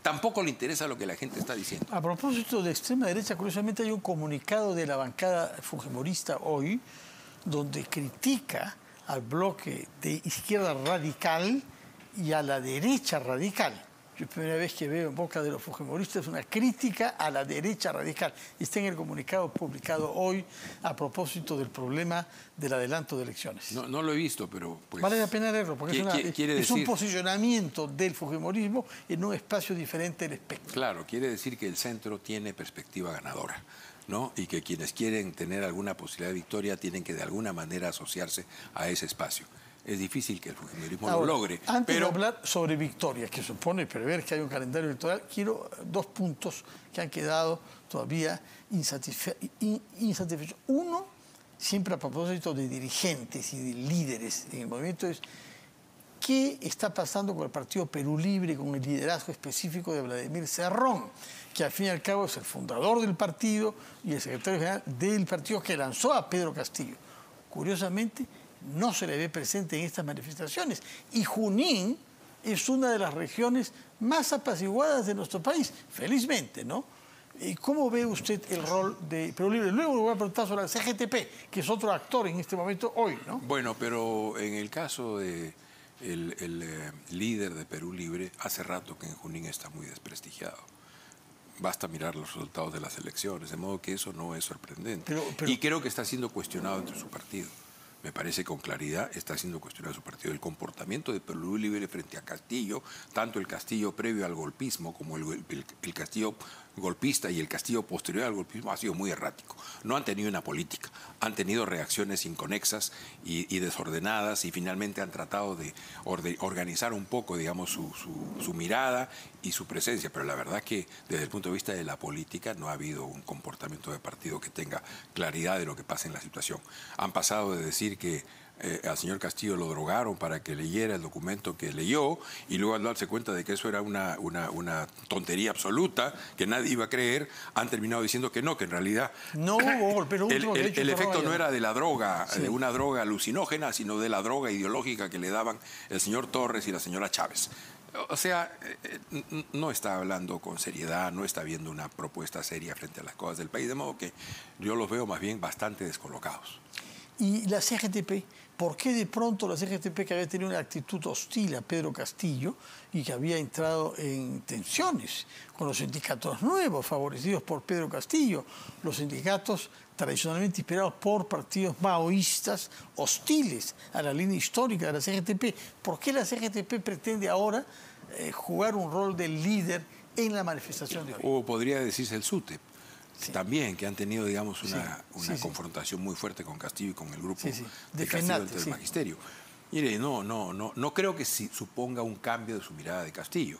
tampoco le interesa lo que la gente está diciendo. A propósito de extrema derecha, curiosamente hay un comunicado de la bancada fujimorista hoy donde critica al bloque de izquierda radical y a la derecha radical. Yo es la primera vez que veo en boca de los fujimoristas una crítica a la derecha radical. Y está en el comunicado publicado hoy a propósito del problema del adelanto de elecciones. No lo he visto, pero... Pues, vale la pena leerlo, porque es un decir, posicionamiento del fujimorismo en un espacio diferente del espectro. Claro, quiere decir que el centro tiene perspectiva ganadora, ¿no? Y que quienes quieren tener alguna posibilidad de victoria tienen que de alguna manera asociarse a ese espacio. Es difícil que el fujimorismo lo logre. Antes de hablar sobre victoria, que supone prever que hay un calendario electoral, quiero dos puntos que han quedado todavía insatisfechos. Uno, siempre a propósito de dirigentes y de líderes en el movimiento, es qué está pasando con el Partido Perú Libre, con el liderazgo específico de Vladimir Cerrón, que al fin y al cabo es el fundador del partido y el secretario general del partido que lanzó a Pedro Castillo. Curiosamente, no se le ve presente en estas manifestaciones. Y Junín es una de las regiones más apaciguadas de nuestro país, felizmente, ¿no? ¿Y cómo ve usted el rol de Perú Libre? Luego le voy a preguntar sobre la CGTP, que es otro actor en este momento hoy, ¿no? Bueno, pero en el caso de el líder de Perú Libre, hace rato que en Junín está muy desprestigiado. Basta mirar los resultados de las elecciones, de modo que eso no es sorprendente. Y creo que está siendo cuestionado entre su partido. Me parece con claridad está siendo cuestionado su partido. El comportamiento de Perú Libre frente a Castillo, tanto el Castillo previo al golpismo como el Castillo golpista y el Castillo posterior al golpismo, ha sido muy errático. No han tenido una política, han tenido reacciones inconexas y desordenadas, y finalmente han tratado de organizar un poco, digamos, su mirada y su presencia. Pero la verdad que desde el punto de vista de la política no ha habido un comportamiento de partido que tenga claridad de lo que pasa en la situación. Han pasado de decir que al señor Castillo lo drogaron para que leyera el documento que leyó, y luego al darse cuenta de que eso era una tontería absoluta, que nadie iba a creer, han terminado diciendo que no, que en realidad no hubo golpe, el efecto no era de la droga, de una droga alucinógena, sino de la droga ideológica que le daban el señor Torres y la señora Chávez. O sea, no está hablando con seriedad, no está viendo una propuesta seria frente a las cosas del país, de modo que yo los veo más bien bastante descolocados. Y la CGTP, ¿por qué de pronto la CGTP, que había tenido una actitud hostil a Pedro Castillo y que había entrado en tensiones con los sindicatos nuevos favorecidos por Pedro Castillo, los sindicatos tradicionalmente inspirados por partidos maoístas hostiles a la línea histórica de la CGTP, ¿por qué la CGTP pretende ahora jugar un rol de líder en la manifestación de hoy? O podría decirse el SUTEP. Sí. También, que han tenido, digamos, una confrontación muy fuerte con Castillo y con el grupo de Castillo dentro del magisterio. Mire, no creo que suponga un cambio de su mirada de Castillo.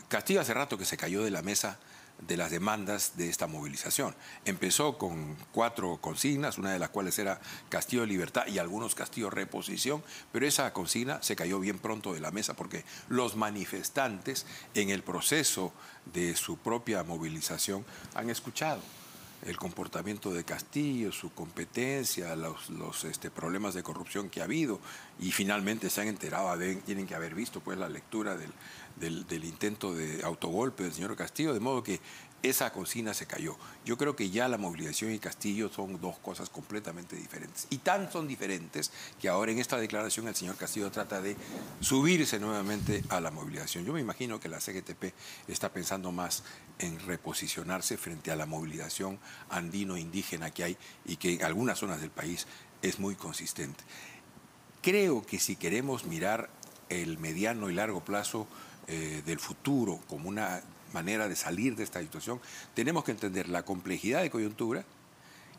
Castillo hace rato que se cayó de la mesa de las demandas de esta movilización. Empezó con 4 consignas, una de las cuales era Castillo Libertad y algunos Castillo Reposición, pero esa consigna se cayó bien pronto de la mesa porque los manifestantes en el proceso de su propia movilización han escuchado el comportamiento de Castillo, su competencia, los problemas de corrupción que ha habido, y finalmente se han enterado, tienen que haber visto pues la lectura del intento de autogolpe del señor Castillo, de modo que esa consigna se cayó. Yo creo que ya la movilización y Castillo son dos cosas completamente diferentes. Y tan son diferentes que ahora en esta declaración el señor Castillo trata de subirse nuevamente a la movilización. Yo me imagino que la CGTP está pensando más en reposicionarse frente a la movilización andino-indígena que hay y que en algunas zonas del país es muy consistente. Creo que si queremos mirar el mediano y largo plazo del futuro como una manera de salir de esta situación, tenemos que entender la complejidad de coyuntura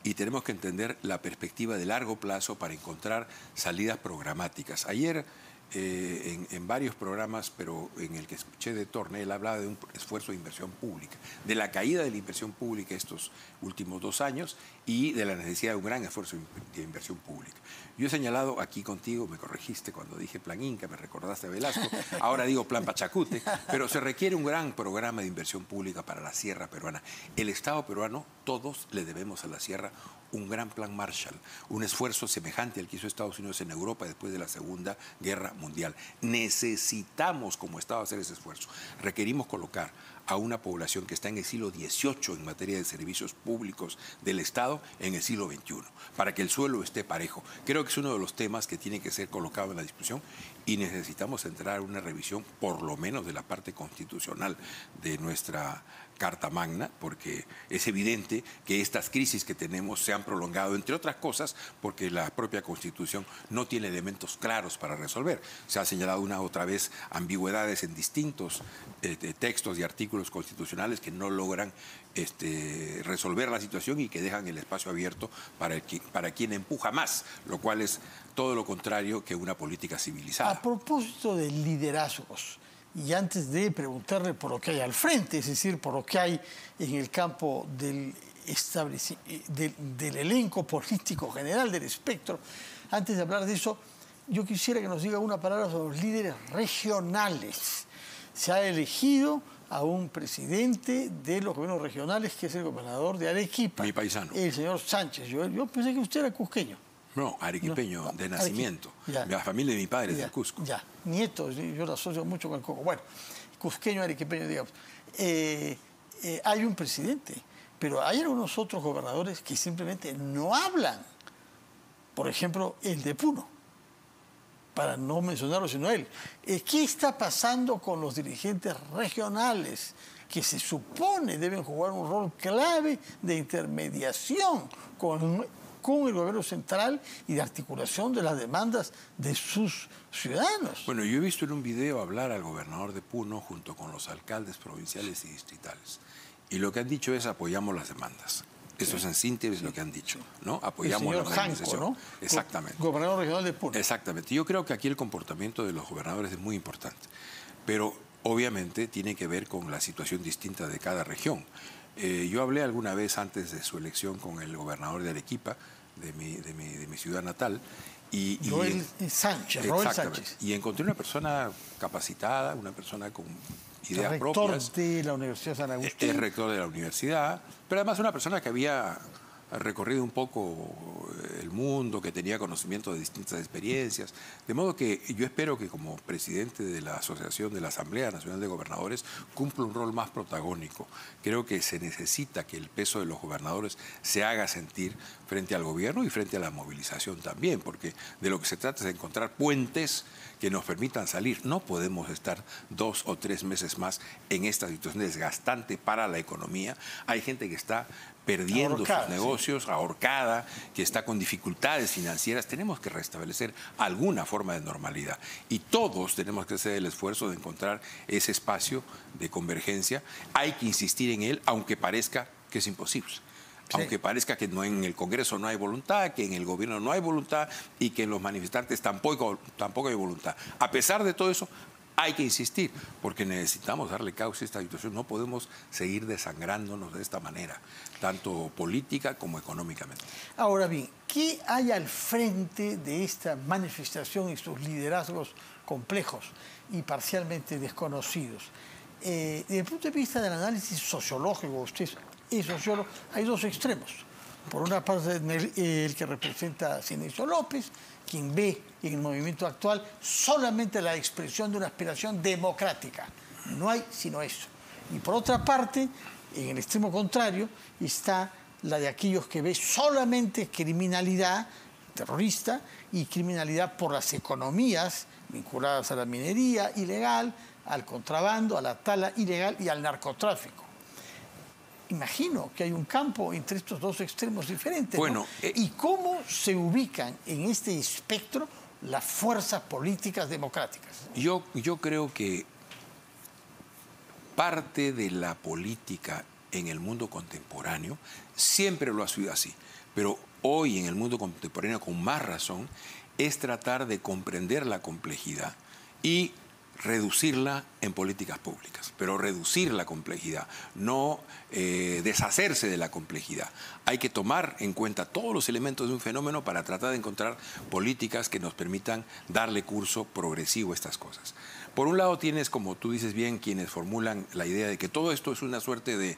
y tenemos que entender la perspectiva de largo plazo para encontrar salidas programáticas. Ayer, en varios programas, pero en el que escuché de Torne, él hablaba de un esfuerzo de inversión pública, de la caída de la inversión pública estos últimos 2 años y de la necesidad de un gran esfuerzo de inversión pública. Yo he señalado aquí contigo, me corregiste cuando dije Plan Inca, me recordaste a Velasco, ahora digo Plan Pachacute, pero se requiere un gran programa de inversión pública para la sierra peruana. El Estado peruano, todos le debemos a la sierra un gran plan Marshall, un esfuerzo semejante al que hizo Estados Unidos en Europa después de la Segunda Guerra Mundial. Necesitamos como Estado hacer ese esfuerzo. Requerimos colocar a una población que está en el siglo XVIII en materia de servicios públicos del Estado en el siglo XXI, para que el suelo esté parejo. Creo que es uno de los temas que tiene que ser colocado en la discusión y necesitamos entrar a una revisión, por lo menos de la parte constitucional de nuestra Carta Magna, porque es evidente que estas crisis que tenemos se han prolongado, entre otras cosas, porque la propia Constitución no tiene elementos claros para resolver. Se ha señalado una otra vez ambigüedades en distintos textos y artículos constitucionales que no logran resolver la situación y que dejan el espacio abierto para quien empuja más, lo cual es todo lo contrario que una política civilizada. A propósito de liderazgos, y antes de preguntarle por lo que hay al frente, es decir, por lo que hay en el campo del elenco político general, del espectro, antes de hablar de eso, yo quisiera que nos diga una palabra sobre los líderes regionales. Se ha elegido a un presidente de los gobiernos regionales, que es el gobernador de Arequipa. Mi paisano. El señor Sánchez. Yo pensé que usted era cusqueño. No, arequipeño, de nacimiento. La familia de mi padre es del Cusco. Ya, nieto, yo lo asocio mucho con el Cusco. Bueno, cusqueño, arequipeño, digamos. Hay un presidente, pero hay algunos otros gobernadores que simplemente no hablan. Por ejemplo, el de Puno, para no mencionarlo sino él. ¿Qué está pasando con los dirigentes regionales que se supone deben jugar un rol clave de intermediación con el gobierno central y de articulación de las demandas de sus ciudadanos? Bueno, yo he visto en un video hablar al gobernador de Puno junto con los alcaldes provinciales y distritales. Y lo que han dicho es apoyamos las demandas. Eso es en síntesis lo que han dicho, ¿no? Apoyamos la organización. ¿No? Exactamente. Gobernador regional de Puno. Exactamente. Yo creo que aquí el comportamiento de los gobernadores es muy importante. Pero obviamente tiene que ver con la situación distinta de cada región. Yo hablé alguna vez antes de su elección con el gobernador de Arequipa, de mi ciudad natal. Roel Sánchez. Y encontré una persona capacitada, una persona con ideas propias. Rector de la Universidad de San Agustín. Es rector de la universidad, pero además una persona que había recorrido un poco el mundo, que tenía conocimiento de distintas experiencias. De modo que yo espero que como presidente de la Asociación de la Asamblea Nacional de Gobernadores cumpla un rol más protagónico. Creo que se necesita que el peso de los gobernadores se haga sentir frente al gobierno y frente a la movilización también, porque de lo que se trata es de encontrar puentes que nos permitan salir. No podemos estar 2 o 3 meses más en esta situación desgastante para la economía. Hay gente que está perdiendo sus negocios, ahorcada, que está con dificultades financieras. Tenemos que restablecer alguna forma de normalidad. Y todos tenemos que hacer el esfuerzo de encontrar ese espacio de convergencia. Hay que insistir en él, aunque parezca que es imposible. Aunque parezca que no, en el Congreso no hay voluntad, que en el gobierno no hay voluntad y que en los manifestantes tampoco hay voluntad. A pesar de todo eso, hay que insistir, porque necesitamos darle cauce a esta situación. No podemos seguir desangrándonos de esta manera, tanto política como económicamente. Ahora bien, ¿qué hay al frente de esta manifestación y sus liderazgos complejos y parcialmente desconocidos? Desde el punto de vista del análisis sociológico, usted es sociólogo, hay dos extremos. Por una parte, el que representa a Cinecio López, quien ve en el movimiento actual solamente la expresión de una aspiración democrática. No hay sino eso. Y por otra parte, en el extremo contrario, está la de aquellos que ve solamente criminalidad terrorista y criminalidad por las economías vinculadas a la minería ilegal, al contrabando, a la tala ilegal y al narcotráfico. Imagino que hay un campo entre estos dos extremos diferentes. Bueno, ¿no? ¿Y cómo se ubican en este espectro las fuerzas políticas democráticas? Yo creo que parte de la política en el mundo contemporáneo siempre lo ha sido así, pero hoy en el mundo contemporáneo con más razón es tratar de comprender la complejidad y reducirla en políticas públicas, pero reducir la complejidad, no deshacerse de la complejidad. Hay que tomar en cuenta todos los elementos de un fenómeno para tratar de encontrar políticas que nos permitan darle curso progresivo a estas cosas. Por un lado tienes, como tú dices bien, quienes formulan la idea de que todo esto es una suerte de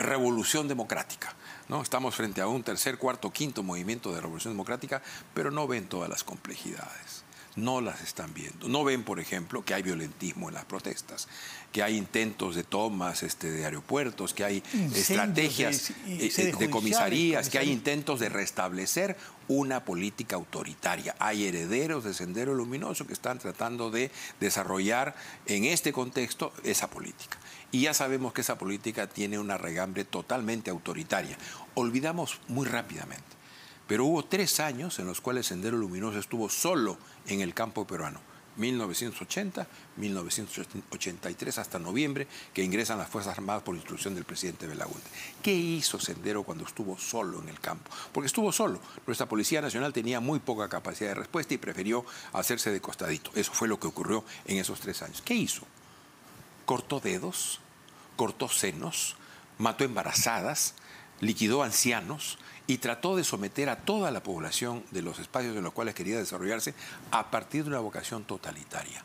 revolución democrática, ¿no? Estamos frente a un tercer, cuarto, quinto movimiento de revolución democrática, pero no ven todas las complejidades. No las están viendo. No ven, por ejemplo, que hay violentismo en las protestas, que hay intentos de tomas de aeropuertos, que hay estrategias de comisarías, que hay intentos de restablecer una política autoritaria. Hay herederos de Sendero Luminoso que están tratando de desarrollar en este contexto esa política. Y ya sabemos que esa política tiene una regambre totalmente autoritaria. Olvidamos muy rápidamente. Pero hubo 3 años en los cuales Sendero Luminoso estuvo solo en el campo peruano. 1980, 1983 hasta noviembre, que ingresan las Fuerzas Armadas por instrucción del presidente Belaúnde. ¿Qué hizo Sendero cuando estuvo solo en el campo? Porque estuvo solo. Nuestra Policía Nacional tenía muy poca capacidad de respuesta y prefirió hacerse de costadito. Eso fue lo que ocurrió en esos 3 años. ¿Qué hizo? Cortó dedos, cortó senos, mató embarazadas, liquidó ancianos y trató de someter a toda la población de los espacios en los cuales quería desarrollarse a partir de una vocación totalitaria.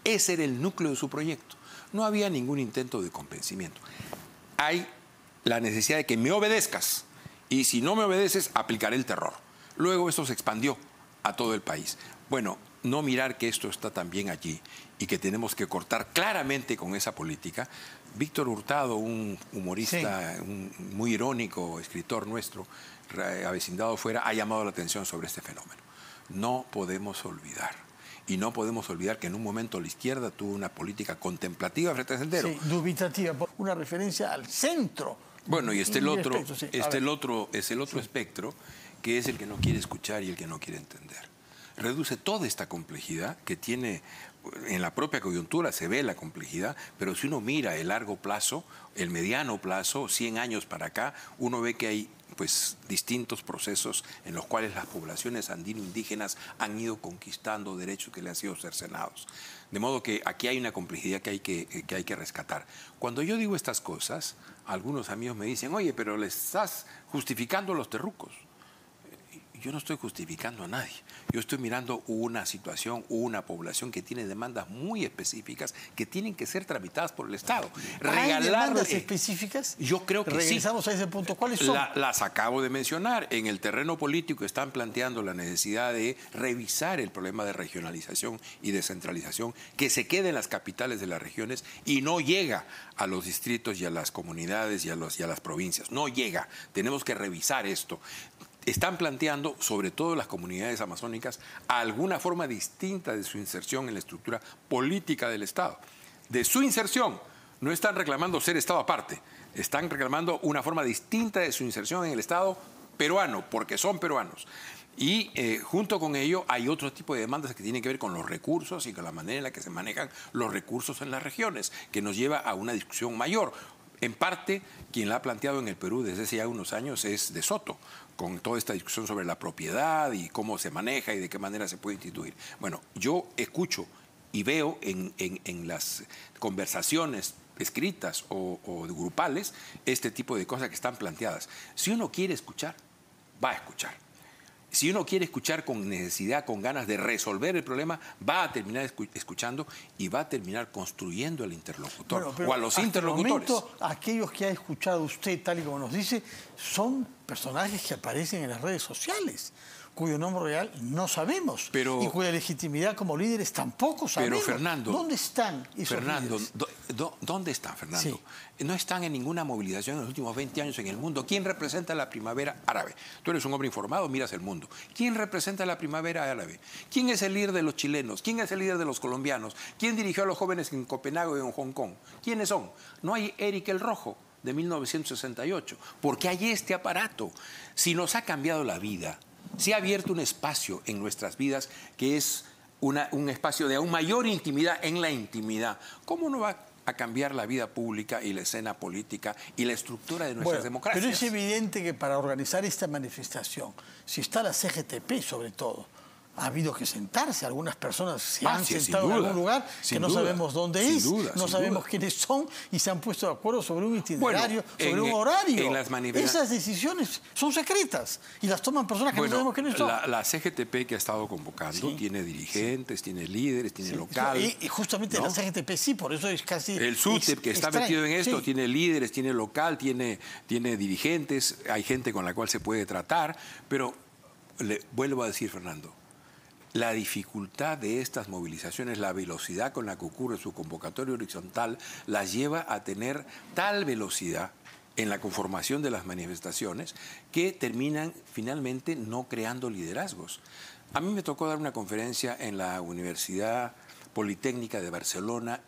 Ese era el núcleo de su proyecto. No había ningún intento de convencimiento. Hay la necesidad de que me obedezcas y si no me obedeces, aplicaré el terror. Luego esto se expandió a todo el país. Bueno, no mirar que esto está también allí y que tenemos que cortar claramente con esa política. Víctor Hurtado, un humorista muy irónico, escritor nuestro, avecindado fuera, ha llamado la atención sobre este fenómeno. No podemos olvidar. Y no podemos olvidar que en un momento la izquierda tuvo una política contemplativa frente a Sendero. Sí, dubitativa, una referencia al centro. Bueno, y el otro espectro, que es el que no quiere escuchar y el que no quiere entender. Reduce toda esta complejidad que tiene, en la propia coyuntura se ve la complejidad, pero si uno mira el largo plazo, el mediano plazo, 100 años para acá, uno ve que hay distintos procesos en los cuales las poblaciones andino-indígenas han ido conquistando derechos que le han sido cercenados. De modo que aquí hay una complejidad que hay que rescatar. Cuando yo digo estas cosas, algunos amigos me dicen, oye, pero le estás justificando a los terrucos. Yo no estoy justificando a nadie. Yo estoy mirando una situación, una población que tiene demandas muy específicas que tienen que ser tramitadas por el Estado. ¿Hay demandas específicas? Yo creo que sí. Regresamos a ese punto. ¿Cuáles son? Las acabo de mencionar. En el terreno político están planteando la necesidad de revisar el problema de regionalización y descentralización que se queda en las capitales de las regiones y no llega a los distritos y a las comunidades y a las provincias. No llega. Tenemos que revisar esto. Están planteando, sobre todo las comunidades amazónicas, alguna forma distinta de su inserción en la estructura política del Estado. De su inserción, no están reclamando ser Estado aparte, están reclamando una forma distinta de su inserción en el Estado peruano, porque son peruanos. Y junto con ello hay otro tipo de demandas que tienen que ver con los recursos y con la manera en la que se manejan los recursos en las regiones, que nos lleva a una discusión mayor. En parte, quien la ha planteado en el Perú desde hace ya unos años es De Soto, con toda esta discusión sobre la propiedad y cómo se maneja y de qué manera se puede instituir. Bueno, yo escucho y veo en las conversaciones escritas o grupales este tipo de cosas que están planteadas. Si uno quiere escuchar, va a escuchar. Si uno quiere escuchar con necesidad, con ganas de resolver el problema, va a terminar escuchando y va a terminar construyendo al interlocutor o a los interlocutores. Hasta el momento, aquellos que ha escuchado usted, tal y como nos dice, son personajes que aparecen en las redes sociales, cuyo nombre real no sabemos y cuya legitimidad como líderes tampoco sabemos. Pero Fernando, ¿dónde están esos líderes? ¿Dónde están, Fernando? Sí. No están en ninguna movilización en los últimos 20 años en el mundo. ¿Quién representa la primavera árabe? Tú eres un hombre informado, miras el mundo. ¿Quién representa la primavera árabe? ¿Quién es el líder de los chilenos? ¿Quién es el líder de los colombianos? ¿Quién dirigió a los jóvenes en Copenhague y en Hong Kong? ¿Quiénes son? No hay Eric el Rojo de 1968, porque hay este aparato. Si nos ha cambiado la vida, se ha abierto un espacio en nuestras vidas que es un espacio de aún mayor intimidad en la intimidad. ¿Cómo no va a cambiar la vida pública y la escena política y la estructura de nuestras democracias? Pero es evidente que para organizar esta manifestación, si está la CGTP sobre todo, ha habido que sentarse. Algunas personas se han sí, sentado en algún lugar que no sabemos dónde es, no sabemos quiénes son y se han puesto de acuerdo sobre un itinerario, sobre un horario. Esas decisiones son secretas y las toman personas que no sabemos quiénes son. La CGTP que ha estado convocando tiene dirigentes, tiene líderes, tiene local. Y justamente la CGTP sí, por eso es casi... El SUTEP que está metido en esto tiene líderes, tiene local, tiene dirigentes, hay gente con la cual se puede tratar, pero le vuelvo a decir, Fernando, la dificultad de estas movilizaciones, la velocidad con la que ocurre su convocatoria horizontal, las lleva a tener tal velocidad en la conformación de las manifestaciones que terminan finalmente no creando liderazgos. A mí me tocó dar una conferencia en la Universidad Politécnica de Barcelona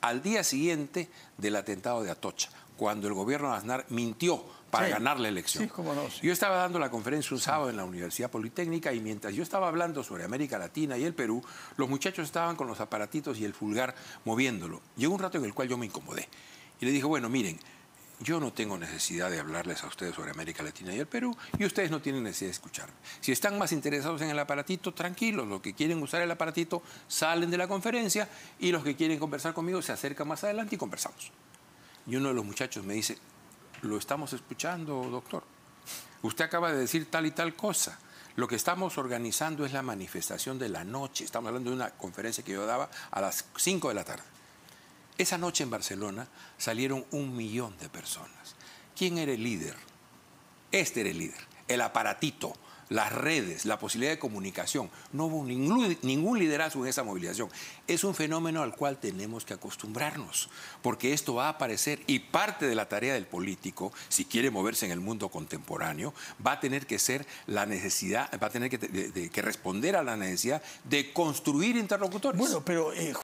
al día siguiente del atentado de Atocha, cuando el gobierno de Aznar mintió para ganar la elección. Yo estaba dando la conferencia un sábado en la Universidad Politécnica y mientras yo estaba hablando sobre América Latina y el Perú, los muchachos estaban con los aparatitos y el pulgar moviéndolo. Llegó un rato en el cual yo me incomodé y le dije, bueno, miren, yo no tengo necesidad de hablarles a ustedes sobre América Latina y el Perú y ustedes no tienen necesidad de escucharme. Si están más interesados en el aparatito, tranquilos, los que quieren usar el aparatito salen de la conferencia y los que quieren conversar conmigo se acercan más adelante y conversamos. Y uno de los muchachos me dice, lo estamos escuchando, doctor. Usted acaba de decir tal y tal cosa. Lo que estamos organizando es la manifestación de la noche. Estamos hablando de una conferencia que yo daba a las 5 de la tarde. Esa noche en Barcelona salieron 1 millón de personas. ¿Quién era el líder? Este era el líder. El aparatito, las redes, la posibilidad de comunicación. No hubo ningún liderazgo en esa movilización. Es un fenómeno al cual tenemos que acostumbrarnos, porque esto va a aparecer y parte de la tarea del político, si quiere moverse en el mundo contemporáneo, va a tener que ser la necesidad, va a tener que responder a la necesidad de construir interlocutores. Bueno, pero